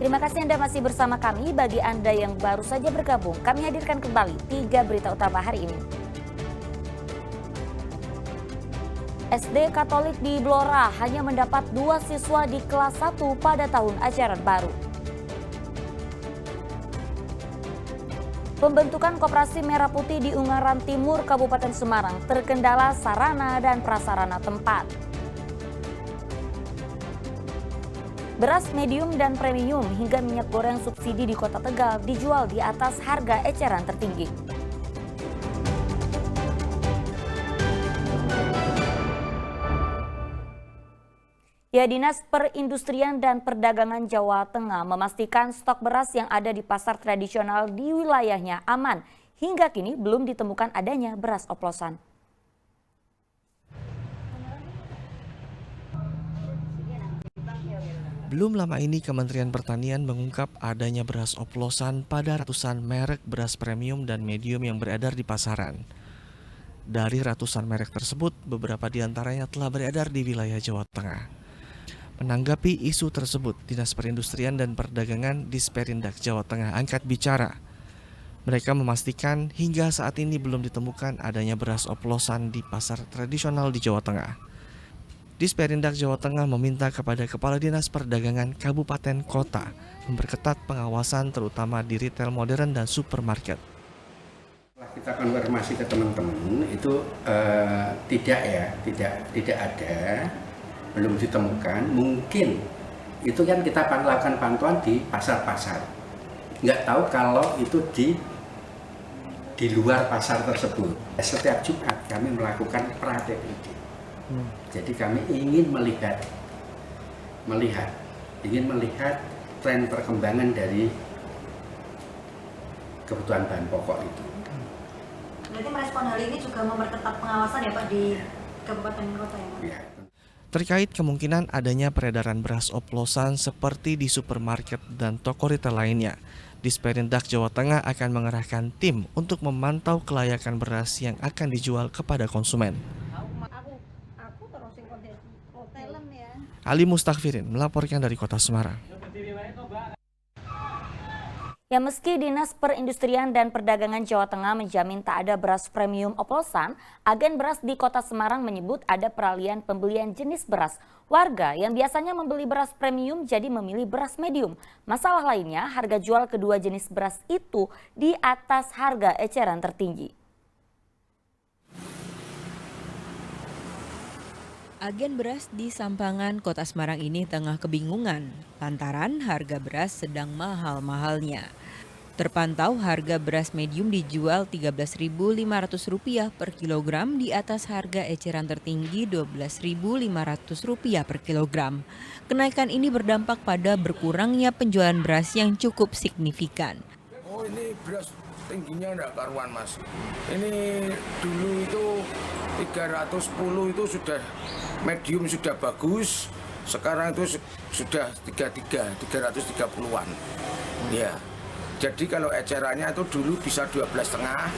Terima kasih Anda masih bersama kami. Bagi Anda yang baru saja bergabung, kami hadirkan kembali 3 berita utama hari ini. SD Katolik di Blora hanya mendapat 2 siswa di kelas 1 pada tahun ajaran baru. Pembentukan Koperasi Merah Putih di Ungaran Timur, Kabupaten Semarang terkendala sarana dan prasarana tempat. Beras medium dan premium hingga minyak goreng subsidi di Kota Tegal dijual di atas harga eceran tertinggi. Ya, Dinas Perindustrian dan Perdagangan Jawa Tengah memastikan stok beras yang ada di pasar tradisional di wilayahnya aman. Hingga kini belum ditemukan adanya beras oplosan. Belum lama ini Kementerian Pertanian mengungkap adanya beras oplosan pada ratusan merek beras premium dan medium yang beredar di pasaran. Dari ratusan merek tersebut, beberapa diantaranya telah beredar di wilayah Jawa Tengah. Menanggapi isu tersebut, Dinas Perindustrian dan Perdagangan Disperindak Jawa Tengah angkat bicara. Mereka memastikan hingga saat ini belum ditemukan adanya beras oplosan di pasar tradisional di Jawa Tengah. Disperindak Jawa Tengah meminta kepada Kepala Dinas Perdagangan Kabupaten Kota memperketat pengawasan terutama di retail modern dan supermarket. Kita konfirmasi ke teman-teman itu tidak ada, belum ditemukan. Mungkin itu kan kita lakukan pantauan di pasar-pasar. Nggak tahu kalau itu di luar pasar tersebut. Setiap Jumat kami melakukan pra-TPD. Jadi kami ingin melihat tren perkembangan dari kebutuhan bahan pokok itu. Berarti merespon hal ini juga memperketat pengawasan ya Pak di kabupaten kota ya Pak? Ya. Terkait kemungkinan adanya peredaran beras oplosan seperti di supermarket dan toko retail lainnya, Disperindak Jawa Tengah akan mengerahkan tim untuk memantau kelayakan beras yang akan dijual kepada konsumen. Ali Mustakfirin melaporkan dari Kota Semarang. Ya, meski Dinas Perindustrian dan Perdagangan Jawa Tengah menjamin tak ada beras premium oplosan, agen beras di Kota Semarang menyebut ada peralihan pembelian jenis beras. Warga yang biasanya membeli beras premium jadi memilih beras medium. Masalah lainnya, harga jual kedua jenis beras itu di atas harga eceran tertinggi. Agen beras di Sampangan, Kota Semarang ini tengah kebingungan lantaran harga beras sedang mahal-mahalnya. Terpantau harga beras medium dijual Rp13.500 per kilogram di atas harga eceran tertinggi Rp12.500 per kilogram. Kenaikan ini berdampak pada berkurangnya penjualan beras yang cukup signifikan. Oh, ini beras tingginya enggak karuan Mas. Ini dulu itu 310 itu sudah medium sudah bagus, sekarang itu sudah 330-an. Ya. Jadi kalau ecerannya itu dulu bisa 12,5,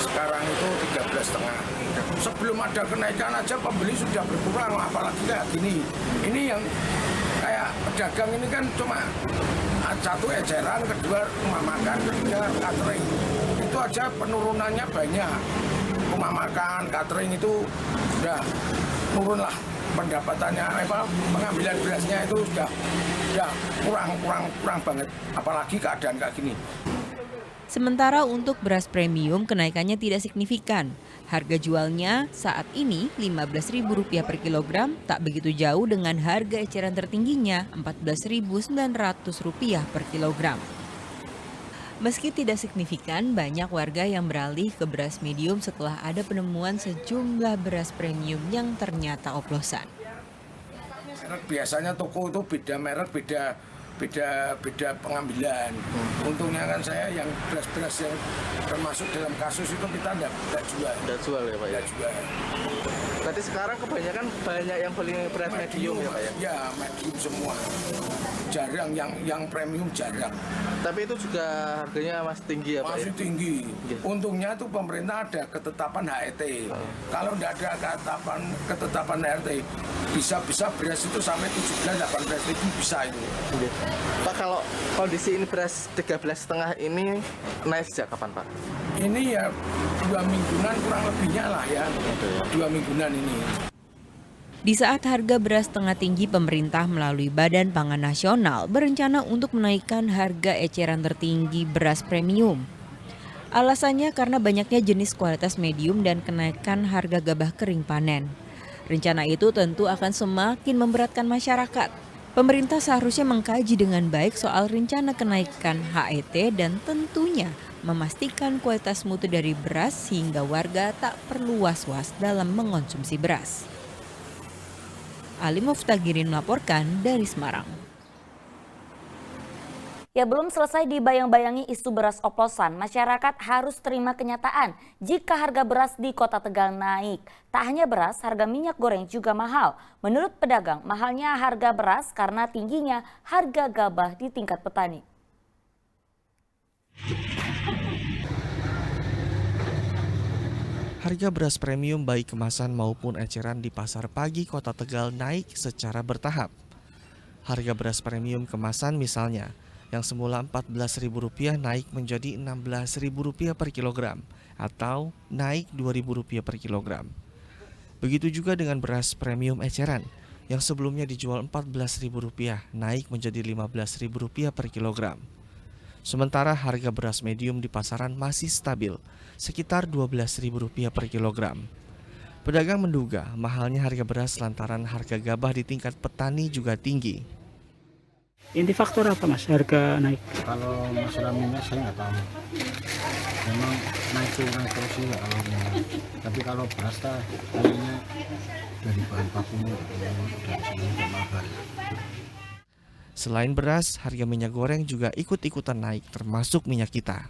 sekarang itu 13,5. Sebelum ada kenaikan aja pembeli sudah berkurang, apalagi kayak gini. Ini yang kayak pedagang ini kan cuma satu eceran, kedua rumah makan, ketiga catering. Itu aja penurunannya banyak. Rumah makan, catering itu udah turun lah pendapatannya, pengambilan berasnya itu sudah kurang banget, apalagi keadaan kayak gini. Sementara untuk beras premium kenaikannya tidak signifikan. Harga jualnya saat ini Rp15.000 per kilogram, tak begitu jauh dengan harga eceran tertingginya Rp14.900 per kilogram. Meski tidak signifikan, banyak warga yang beralih ke beras medium setelah ada penemuan sejumlah beras premium yang ternyata oplosan. Biasanya toko itu beda merek, beda pengambilan. Untungnya kan saya yang beras-beras yang termasuk dalam kasus itu kita tidak jual. Tidak jual ya Pak? Tidak jual. Berarti sekarang kebanyakan banyak yang beli beras medium ya Pak ya? Ya, medium semua. Jarang yang premium jarang. Tapi itu juga harganya masih tinggi ya Pak Masih ya? tinggi. Untungnya tuh pemerintah ada ketetapan HET. Kalau tidak ada ketetapan HET, bisa beras itu sampai 17-18 ribu bisa itu. Oke. Pak, kalau kondisi ini beras 13,5 ini naik sejak kapan Pak? Ini ya 2 mingguan kurang lebihnya lah ya. 2 mingguan ini. Di saat harga beras tengah tinggi, pemerintah melalui Badan Pangan Nasional berencana untuk menaikkan harga eceran tertinggi beras premium. Alasannya karena banyaknya jenis kualitas medium dan kenaikan harga gabah kering panen. Rencana itu tentu akan semakin memberatkan masyarakat. Pemerintah seharusnya mengkaji dengan baik soal rencana kenaikan HET dan tentunya memastikan kualitas mutu dari beras sehingga warga tak perlu was-was dalam mengonsumsi beras. Ali Muftagirin melaporkan dari Semarang. Ya, belum selesai dibayang-bayangi isu beras oplosan, masyarakat harus terima kenyataan jika harga beras di Kota Tegal naik. Tak hanya beras, harga minyak goreng juga mahal. Menurut pedagang, mahalnya harga beras karena tingginya harga gabah di tingkat petani. Harga beras premium baik kemasan maupun eceran di pasar pagi Kota Tegal naik secara bertahap. Harga beras premium kemasan misalnya, yang semula Rp14.000 naik menjadi Rp16.000 per kilogram atau naik Rp2.000 per kilogram. Begitu juga dengan beras premium eceran, yang sebelumnya dijual Rp14.000 naik menjadi Rp15.000 per kilogram. Sementara harga beras medium di pasaran masih stabil, sekitar Rp12.000 per kilogram. Pedagang menduga mahalnya harga beras lantaran harga gabah di tingkat petani juga tinggi. Inti faktor apa Mas harga naik? Kalau masalah minyak saya nggak tahu. Memang naik terus sih kalau minyak. Tapi kalau beras kayaknya dari bahan bakunya dari sini udah mahal. Selain beras, harga minyak goreng juga ikut-ikutan naik, termasuk minyak kita.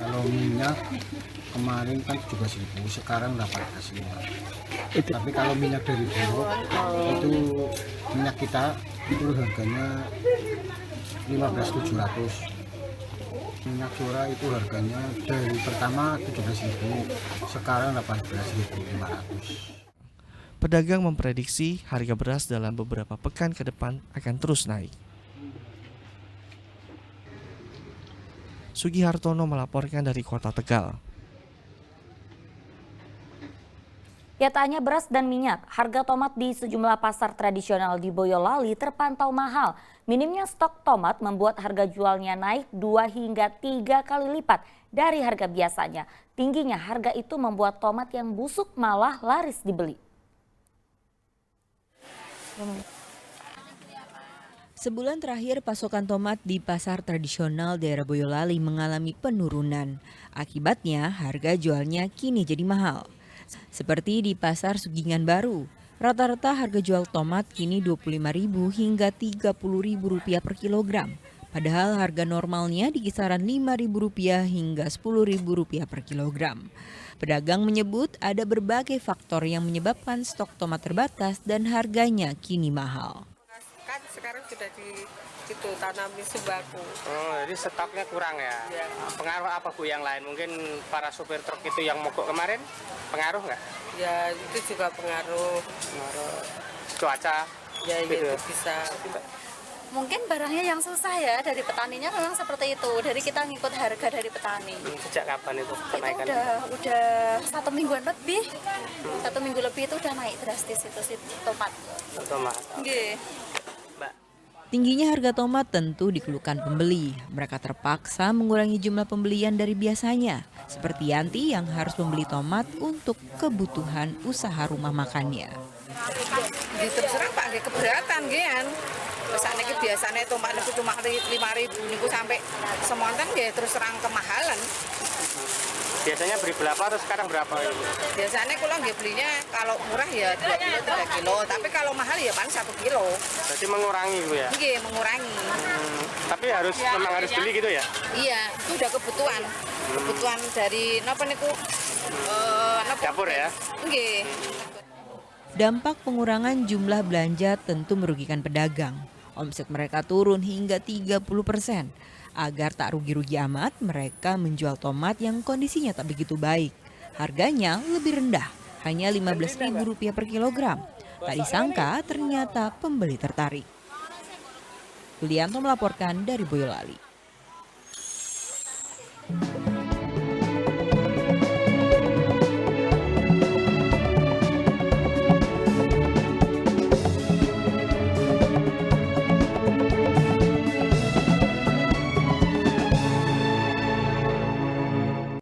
Kalau minyak kemarin kan 17.000, sekarang 18.500. Tapi kalau minyak dari Bulog itu minyak kita itu harganya 15.700. Minyak curah itu harganya dari pertama 17.000, sekarang 18.500. Pedagang memprediksi harga beras dalam beberapa pekan ke depan akan terus naik. Sugihartono melaporkan dari Kota Tegal. Ya, tak hanya beras dan minyak, harga tomat di sejumlah pasar tradisional di Boyolali terpantau mahal. Minimnya stok tomat membuat harga jualnya naik 2 hingga 3 kali lipat dari harga biasanya. Tingginya harga itu membuat tomat yang busuk malah laris dibeli. Sebulan terakhir pasokan tomat di pasar tradisional daerah Boyolali mengalami penurunan. Akibatnya harga jualnya kini jadi mahal. Seperti di pasar Sugingan Baru, rata-rata harga jual tomat kini Rp25.000 hingga Rp30.000 per kilogram. Padahal harga normalnya di kisaran Rp5.000 hingga Rp10.000 per kilogram. Pedagang menyebut ada berbagai faktor yang menyebabkan stok tomat terbatas dan harganya kini mahal. Kan sekarang sudah tanami sembako. Oh, jadi stoknya kurang ya? Ya. Pengaruh apa Bu yang lain? Mungkin para supir truk itu yang mogok kemarin, pengaruh nggak? Ya itu juga pengaruh. Cuaca? Ya itu bisa. Mungkin barangnya yang susah ya dari petaninya memang seperti itu. Dari kita ngikut harga dari petani. Sejak kapan itu kenaikan? Itu udah 1 mingguan lebih. 1 minggu lebih itu udah naik drastis itu si tomat. Tomat. Nggih. Mbak. Tingginya harga tomat tentu dikeluhkan pembeli. Mereka terpaksa mengurangi jumlah pembelian dari biasanya. Seperti Yanti yang harus membeli tomat untuk kebutuhan usaha rumah makannya. Terus terang Pak nggih keberatan nggih kan. Pesane iki biasane tomat niku cuma 5.000 niku sampai semonten nggih terus terang kemahalan. Biasanya beli berapa terus sekarang berapa Ibu? Biasanya kula nggih belinya kalau murah ya 2 kilo 3 kilo, tapi kalau mahal ya paling 1 kilo. Berarti mengurangi Bu ya? Nggih, mengurangi. Tapi memang harus beli gitu ya? Iya, itu udah kebutuhan. Kebutuhan dari napa niku dapur ya. Nggih. Dampak pengurangan jumlah belanja tentu merugikan pedagang. Omset mereka turun hingga 30%. Agar tak rugi-rugi amat, mereka menjual tomat yang kondisinya tak begitu baik. Harganya lebih rendah, hanya Rp15.000 per kilogram. Tak disangka ternyata pembeli tertarik. Yulianto melaporkan dari Boyolali.